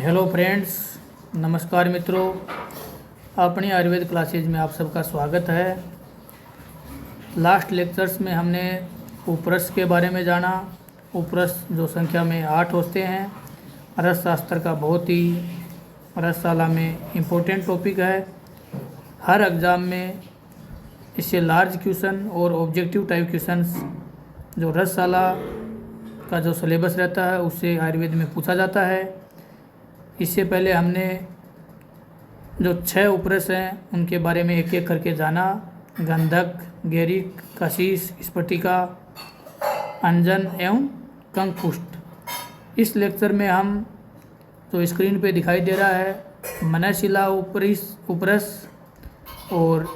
Hello friends, नमस्कार मित्रों। अपनी आयुर्वेद क्लासेज में आप सबका स्वागत है। लास्ट लेक्चर्स में हमने उपरस के बारे में जाना। उपरस जो संख्या में 8 होते हैं, रस शास्त्र का बहुत ही रसशाला में इम्पोर्टेंट टॉपिक है। हर एग्ज़ाम में इससे लार्ज क्वेश्चन और ऑब्जेक्टिव टाइप क्वेश्चंस जो रसशाला का जो सिलेबस रहता है उससे आयुर्वेद में पूछा जाता है। इससे पहले हमने जो 6 उपरस हैं उनके बारे में एक एक करके जाना। गंधक, गैरिक, कशीश, स्फटिका, अंजन एवं कंकुष्ठ। इस लेक्चर में हम जो स्क्रीन पे दिखाई दे रहा है मनशिला उपरस और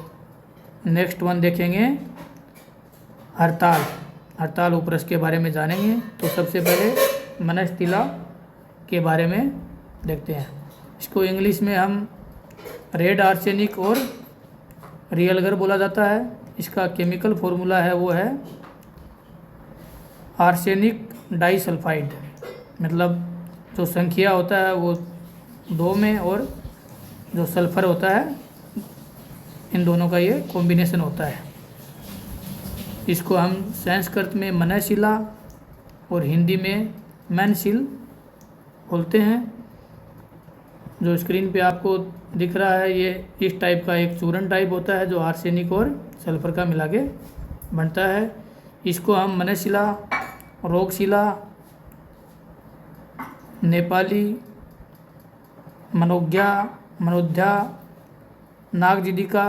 नेक्स्ट वन देखेंगे हड़ताल उपरस के बारे में जानेंगे। तो सबसे पहले मनशिला के बारे में देखते हैं। इसको इंग्लिश में हम रेड आर्सेनिक और रियलगर बोला जाता है। इसका केमिकल फॉर्मूला है वो है आर्सेनिक डाइसल्फाइड, मतलब जो संख्या होता है वो 2 में और जो सल्फर होता है इन दोनों का ये कॉम्बिनेशन होता है। इसको हम संस्कृत में मनशिला और हिंदी में मनशिल बोलते हैं। जो स्क्रीन पे आपको दिख रहा है ये इस टाइप का एक चूर्ण टाइप होता है जो आर्सेनिक और सल्फर का मिला के बनता है। इसको हम मनशिला, रोगशिला, नेपाली, मनोध्या, नागजीदिका,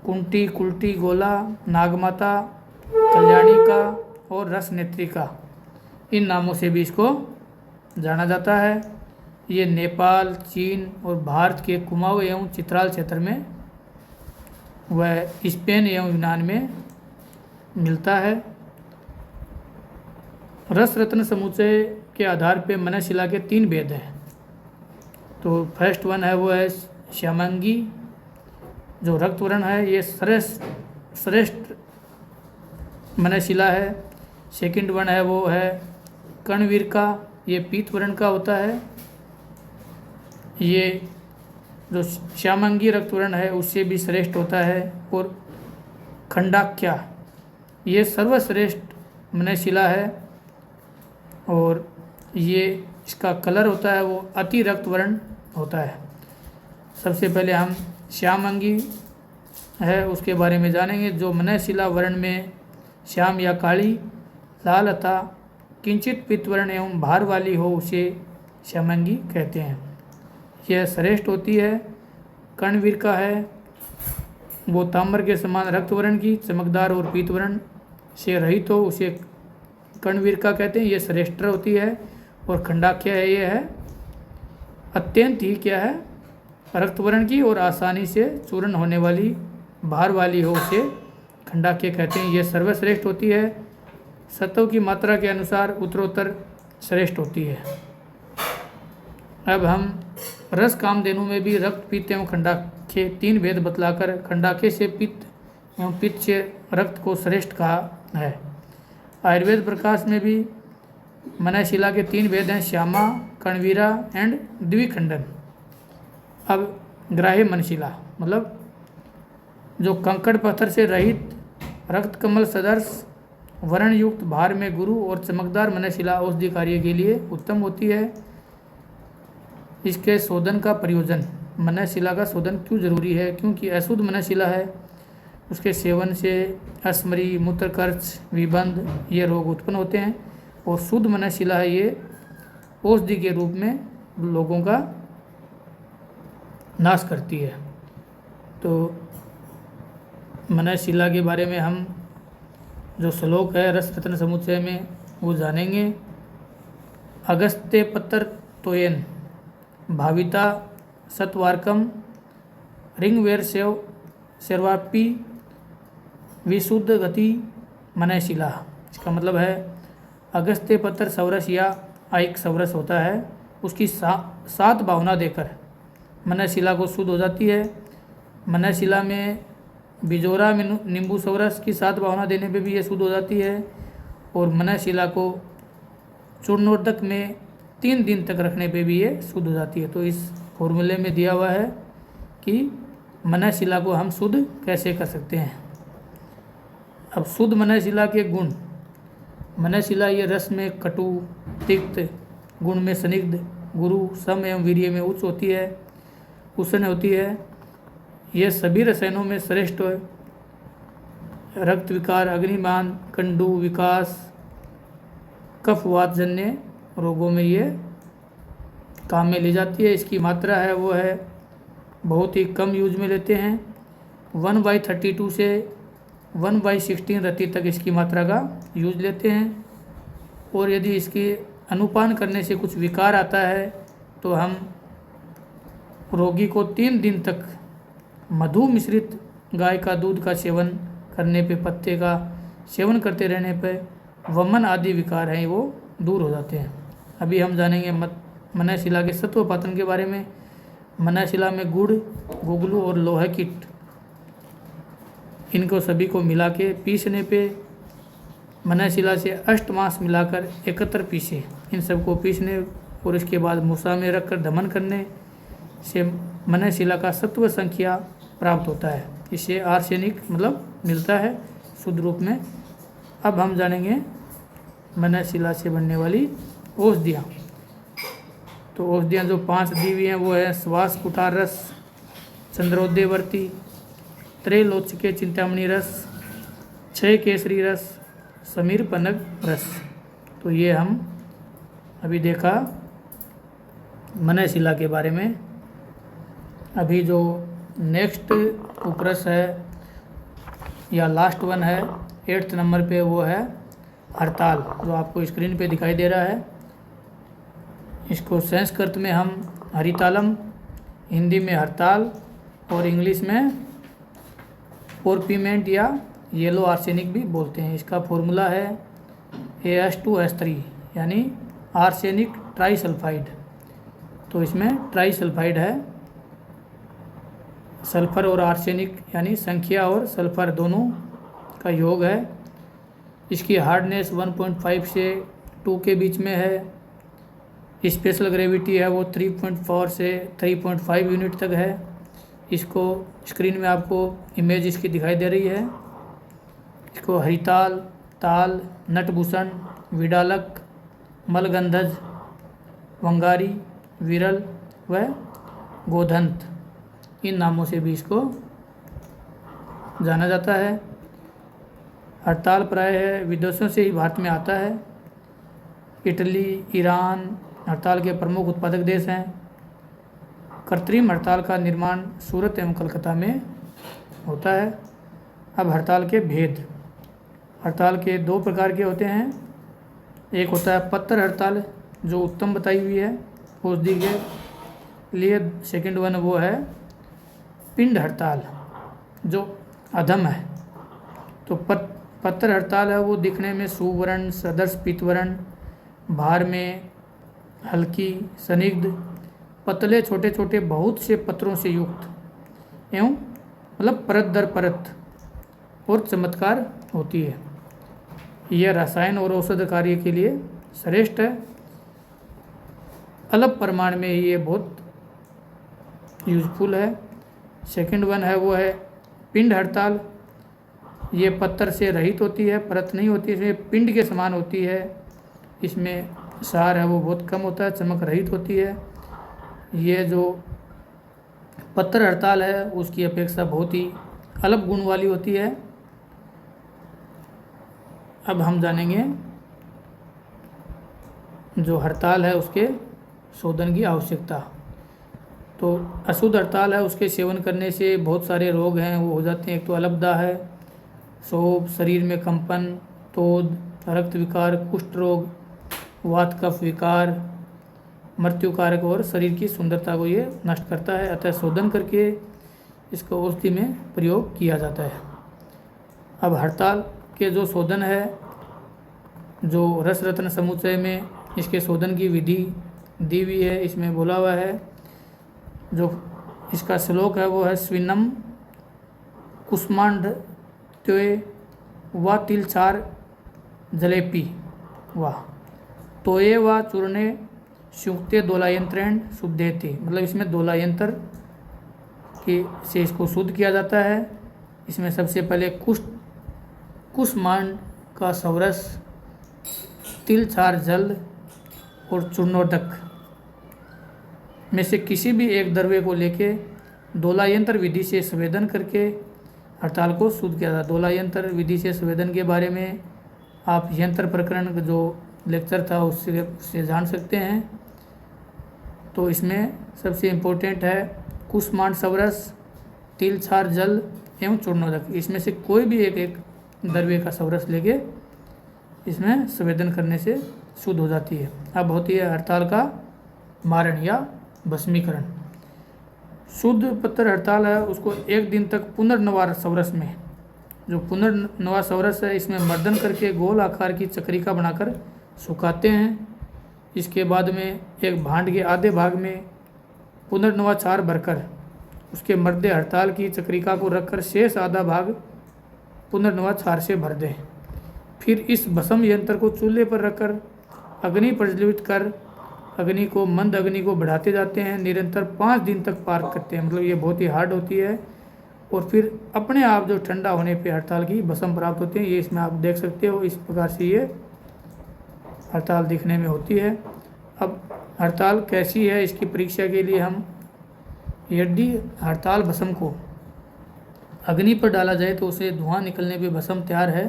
कुंटी, कुल्टी, गोला, नागमाता, कल्याणिका और रसनेत्रिका, इन नामों से भी इसको जाना जाता है। ये नेपाल, चीन और भारत के कुमाऊं एवं चित्राल क्षेत्र में व स्पेन एवं यूनान में मिलता है। रस रत्न समुच्चय के आधार पे मनशिला के 3 भेद हैं। तो फर्स्ट वन है वो है श्यामांगी, जो रक्तवर्ण है, ये श्रेष्ठ मनशिला है। सेकंड वन है वो है कर्णवीर का, ये पीतवर्ण का होता है। ये जो श्यामांगी रक्तवर्ण है उससे भी श्रेष्ठ होता है। और खंडाख्या, ये सर्वश्रेष्ठ मनशिला है और ये इसका कलर होता है वो अति रक्तवर्ण होता है। सबसे पहले हम श्यामांगी है उसके बारे में जानेंगे। जो मनशिला वर्ण में श्याम या काली, लाल अथा किंचित पीतवर्ण एवं भार वाली हो उसे श्यामांगी कहते हैं। यह श्रेष्ठ होती है। कर्णवीर का है वो ताम्र के समान रक्तवर्ण की, चमकदार और पीतवर्ण से रहित हो उसे कर्णवीर का कहते हैं, ये श्रेष्ठ होती है। और खंडाख्या है, ये है अत्यंत ही क्या है रक्तवर्ण की और आसानी से चूर्ण होने वाली, भार वाली हो उसे खंडाख्या कहते हैं, ये सर्वश्रेष्ठ होती है। सत्व की मात्रा के अनुसार उत्तरोत्तर श्रेष्ठ होती है। अब हम रस कामधेनु में भी रक्त, पित्त एवं खंडाख्य 3 भेद बतलाकर खंडाख्य से पित्त एवं पित्त से रक्त को श्रेष्ठ कहा है। आयुर्वेद प्रकाश में भी मनशिला के 3 भेद हैं, श्यामा, कर्णवीरा एंड द्विखंडन। अब ग्राह्य मनशिला मतलब जो कंकड़ पत्थर से रहित रक्त कमल सदृश वर्ण युक्त भार में गुरु और चमकदार मनशिला औषधि कार्य के लिए उत्तम होती है। इसके शोधन का प्रयोजन, मनशिला का शोधन क्यों जरूरी है? क्योंकि अशुद्ध मनशिला है, उसके सेवन से अस्मरी, मूत्रकर्ष, विबंध ये रोग उत्पन्न होते हैं। और शुद्ध मनशिला है ये औषधि के रूप में लोगों का नाश करती है। तो मनशिला के बारे में हम जो श्लोक है रस रत्न समुच्चय में वो जानेंगे। अगस्त्य पत्र तोयन भाविता सत्वार्कम रिंगवेर सर्वापी विशुद्ध गति मनशिला। इसका मतलब है अगस्त्य पत्र सवरस या आयिक सवरस होता है, उसकी 7 भावना देकर मनशिला को शुद्ध हो जाती है। मनशिला में बिजोरा में नींबू सवरस की 7 भावना देने पे भी ये शुद्ध हो जाती है। और मनशिला को चूर्णोदक में 3 दिन तक रखने पे भी ये शुद्ध हो जाती है। तो इस फॉर्मूले में दिया हुआ है कि मनः शिला को हम शुद्ध कैसे कर सकते हैं। अब शुद्ध मनः शिला के गुण। मनः शिला ये रस में कटु, तिक्त, गुण में स्निग्ध, गुरु, सम एवं वीर्य में उच्च होती है, उष्ण होती है। यह सभी रसायनों में श्रेष्ठ है। रक्त विकार, अग्निमान, कंडू विकास, कफवात जन्य रोगों में ये काम में ले जाती है। इसकी मात्रा है वो है बहुत ही कम यूज में लेते हैं। 1/32 से 1/16 रति तक इसकी मात्रा का यूज लेते हैं। और यदि इसकी अनुपान करने से कुछ विकार आता है तो हम रोगी को 3 दिन तक मधु मिश्रित गाय का दूध का सेवन करने पे, पत्ते का सेवन करते रहने पे वमन आदि विकार हैं वो दूर हो जाते हैं। अभी हम जानेंगे मनः शिला के सत्वपातन के बारे में। मनः शिला में गुड़, गुगलू और लोहे कीट, इनको सभी को मिला के पीसने पे मनः शिला से अष्टमांस मिलाकर एकत्र पीसे। इन सबको पीसने और इसके बाद मूसा में रखकर दमन करने से मनः शिला का सत्व संख्या प्राप्त होता है। इससे आर्सेनिक मतलब मिलता है शुद्ध रूप में। अब हम जानेंगे मनः शिला से बनने वाली औषधियाँ। तो औषधियाँ जो 5 दी हुई हैं वो है श्वास कुठार रस, चंद्रोदयवर्ती, त्रैलोचके चिंतामणि रस, क्षय केसरी रस, समीर पनग रस। तो ये हम अभी देखा मनः शिला के बारे में। अभी जो नेक्स्ट उपरस है या लास्ट वन है 8th नंबर पे, वो है हड़ताल, जो आपको स्क्रीन पे दिखाई दे रहा है। इसको संस्कृत में हम हरितालम, हिंदी में हड़ताल और इंग्लिश में पोरपीमेंट या येलो आर्सेनिक भी बोलते हैं। इसका फॉर्मूला है AS2S3 यानी आर्सेनिक ट्राइसल्फाइड। तो इसमें ट्राइसल्फाइड है, सल्फर और आर्सेनिक यानी संख्या और सल्फर दोनों का योग है। इसकी हार्डनेस 1.5 से 2 के बीच में है। स्पेशल ग्रेविटी है वो 3.4 से 3.5 यूनिट तक है। इसको स्क्रीन में आपको इमेज इसकी दिखाई दे रही है। इसको हरिताल, ताल, नटभूषण, विडालक, मलगंधज, वंगारी, विरल व गोधंत, इन नामों से भी इसको जाना जाता है। हड़ताल प्रायः विदेशों से ही भारत में आता है। इटली, ईरान हड़ताल के प्रमुख उत्पादक देश हैं। कृत्रिम हड़ताल का निर्माण सूरत एवं कलकत्ता में होता है। अब हड़ताल के भेद। हड़ताल के 2 प्रकार के होते हैं। एक होता है पत्थर हड़ताल जो उत्तम बताई हुई है औषधि के लिए। सेकंड वन वो है पिंड हड़ताल जो अधम है। तो पत्थर हड़ताल है वो दिखने में सुवर्ण, सदर्श पीतवर्ण, भार में हल्की, स्निग्ध, पतले छोटे छोटे बहुत से पत्रों से युक्त एवं मतलब परत दर परत और चमत्कार होती है। यह रसायन और औषध कार्य के लिए श्रेष्ठ है। अल्प परिमाण में ये बहुत यूजफुल है। सेकंड वन है वो है पिंड हड़ताल। ये पत्थर से रहित होती है, परत नहीं होती, इसमें पिंड के समान होती है। इसमें सार है वो बहुत कम होता है, चमक रहित होती है। ये जो पत्थर हड़ताल है उसकी अपेक्षा बहुत ही अल्प गुण वाली होती है। अब हम जानेंगे जो हड़ताल है उसके शोधन की आवश्यकता। तो अशुद्ध हड़ताल है उसके सेवन करने से बहुत सारे रोग हैं वो हो जाते हैं। एक तो अलपदा है, शोभ, शरीर में कंपन, तोद, रक्त विकार, कुष्ठ रोग, वात कफ विकार, मृत्युकारक और शरीर की सुंदरता को ये नष्ट करता है। अतः शोधन करके इसको औषधि में प्रयोग किया जाता है। अब हड़ताल के जो शोधन है, जो रस रत्न समुच्चय में इसके शोधन की विधि दी हुई है, इसमें बोला हुआ है। जो इसका श्लोक है वो है स्विनम कुष्मांडत्वे व तिलचार जलेपी व तोये व चूर्णे शुक्ते दोलायंत्रेण शुद्धेति, मतलब इसमें दोलायंत्र के से इसको शुद्ध किया जाता है। इसमें सबसे पहले कुष्मांड का सवरस, तिल छार जल और चूर्णोदक में से किसी भी एक द्रव्य को लेके दोलायंत्र विधि से संवेदन करके हड़ताल को शुद्ध किया जाता है। दोलायंत्र विधि से संवेदन के बारे में आप यंत्र प्रकरण का जो लेक्चर था उससे जान सकते हैं। तो इसमें सबसे इम्पोर्टेंट है कुष्मांड सवरस, तिल छार जल एवं चूर्णोदक। इसमें से कोई भी एक द्रव्य का सवरस लेके इसमें संवेदन करने से शुद्ध हो जाती है। अब होती है हड़ताल का मारण या भस्मीकरण। शुद्ध पत्थर हड़ताल है उसको एक दिन तक पुनर्नवा सवरस में, जो पुनर्नवा सवरस है इसमें मर्दन करके गोल आकार की चक्रिका बनाकर सुखाते हैं। इसके बाद में एक भांड के आधे भाग में पुनर्नवा चार भरकर उसके मध्य हड़ताल की चक्रिका को रखकर शेष आधा भाग पुनर्नवा छार से भर दें। फिर इस भस्म यंत्र को चूल्हे पर रखकर अग्नि प्रज्वलित कर अग्नि को मंद अग्नि को बढ़ाते जाते हैं। निरंतर 5 दिन तक पार करते हैं, मतलब ये बहुत ही हार्ड होती है। और फिर अपने आप जो ठंडा होने पे हड़ताल की भस्म प्राप्त होते हैं। ये इसमें आप देख सकते हो, इस प्रकार से ये हड़ताल दिखने में होती है। अब हड़ताल कैसी है इसकी परीक्षा के लिए हम, यदि हड़ताल भस्म को अग्नि पर डाला जाए तो उसे धुआं निकलने पे भस्म तैयार है।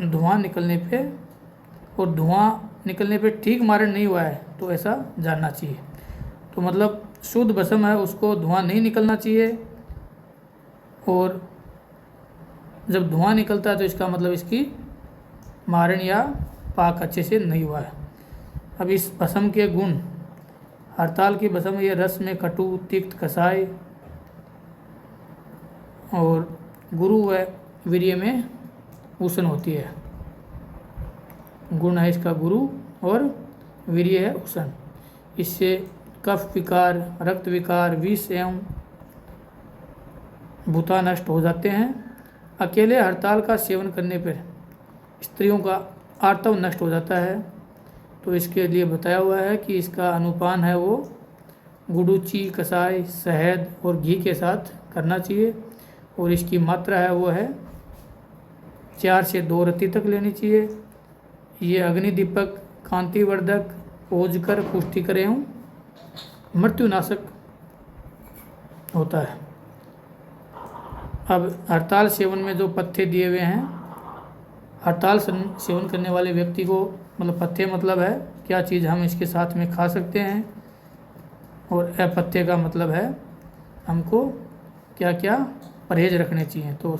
धुआं निकलने पे और धुआं निकलने पे ठीक मारण नहीं हुआ है तो ऐसा जानना चाहिए। तो मतलब शुद्ध भस्म है उसको धुआं नहीं निकलना चाहिए, और जब धुआं निकलता है तो इसका मतलब इसकी मारण या पाक अच्छे से नहीं हुआ है। अब इस भस्म के गुण, हड़ताल की भस्म ये रस में कटु, तिक्त, कसाय और गुरु व वीर्य में उष्ण होती है। गुण है इसका गुरु और वीर्य है उष्ण। इससे कफ विकार, रक्त विकार, विष एवं भूता नष्ट हो जाते हैं। अकेले हड़ताल का सेवन करने पर स्त्रियों का आर्तव नष्ट हो जाता है। तो इसके लिए बताया हुआ है कि इसका अनुपान है वो गुडुची, कसाय, शहद और घी के साथ करना चाहिए। और इसकी मात्रा है वो है 4 से 2 रत्ती तक लेनी चाहिए। ये अग्निदीपक, कांतिवर्धक, ओजकर, पुष्टिकर एवं मृत्युनाशक होता है। अब हड़ताल सेवन में जो पथ्य दिए हुए हैं, हड़ताल सेवन करने वाले व्यक्ति को, मतलब पथ्य मतलब है क्या चीज़ हम इसके साथ में खा सकते हैं, और अपथ्य का मतलब है हमको क्या क्या परहेज रखने चाहिए। तो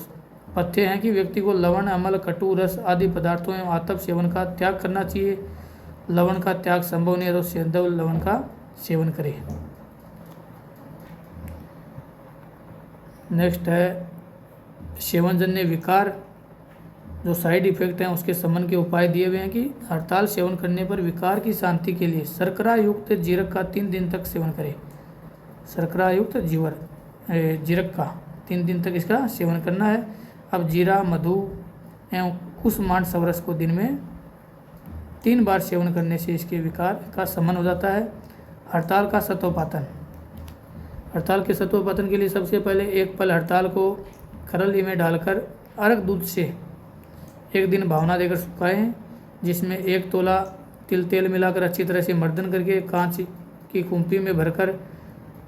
पथ्य हैं कि व्यक्ति को लवण, अम्ल, कटु, रस आदि पदार्थों एवं आतप सेवन का त्याग करना चाहिए। लवण का त्याग संभव नहीं है तो सेंधव लवण का सेवन करें। नेक्स्ट है सेवनजन्य विकार, जो साइड इफेक्ट हैं उसके शमन के उपाय दिए हुए हैं कि हड़ताल सेवन करने पर विकार की शांति के लिए शर्करा युक्त जीरक का 3 दिन तक सेवन करें। शर्करा युक्त जीरक का 3 दिन तक इसका सेवन करना है। अब जीरा, मधु एवं कुष्मांड सवरस को दिन में 3 बार सेवन करने से इसके विकार का शमन हो जाता है। हड़ताल का सत्वपातन, हड़ताल के सत्वपातन के लिए सबसे पहले एक पल हड़ताल को खरली में डालकर अर्क दूध से 1 दिन भावना देकर सुखाएं, जिसमें 1 तोला तिल तेल मिलाकर अच्छी तरह से मर्दन करके कांच की कुंपी में भरकर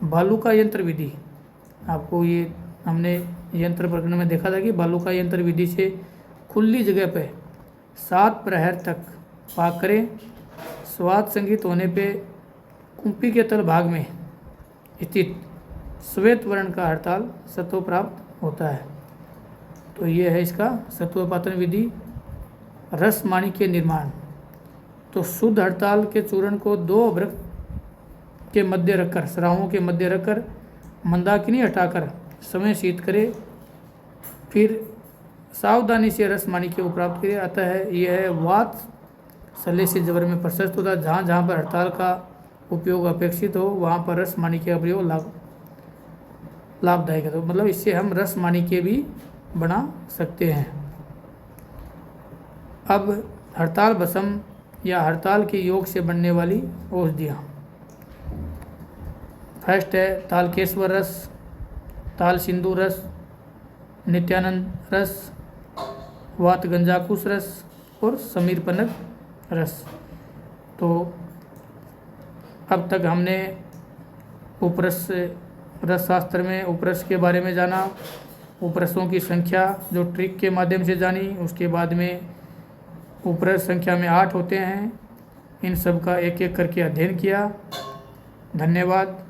बालू का यंत्र विधि, आपको ये हमने यंत्र प्रकरण में देखा था कि बालू का यंत्र विधि से खुली जगह पर 7 प्रहर तक पाक करें। स्वाद संगीत होने पे कुंपी के तल भाग में स्थित श्वेत वर्ण का हड़ताल सत्व प्राप्त होता है। तो ये है इसका सत्वपातन विधि। रस माणी के निर्माण, तो शुद्ध हड़ताल के चूर्ण को 2 वृक्ष के मध्य रखकर, सराहों के मध्य रखकर मंदाकिनी हटाकर समय शीत करे, फिर सावधानी से रस माणी के प्राप्त करे। अतः यह है वात सले से जबर में प्रशस्त होता है। जहाँ जहाँ पर हड़ताल का उपयोग अपेक्षित हो वहाँ पर रस माणिक्य का प्रयोग लाभदायक है। तो मतलब इससे हम रस माणिक्य भी बना सकते हैं। अब हड़ताल भस्म या हड़ताल के योग से बनने वाली औषधियाँ। फर्स्ट है तालकेश्वर रस, ताल सिंधु रस, नित्यानंद रस, वात गंजाकुश रस और समीरपनक रस। तो अब तक हमने उपरस रस शास्त्र में उपरस के बारे में जाना, उपरसों की संख्या जो ट्रिक के माध्यम से जानी, उसके बाद में उपरस संख्या में 8 होते हैं, इन सब का एक एक करके अध्ययन किया। धन्यवाद।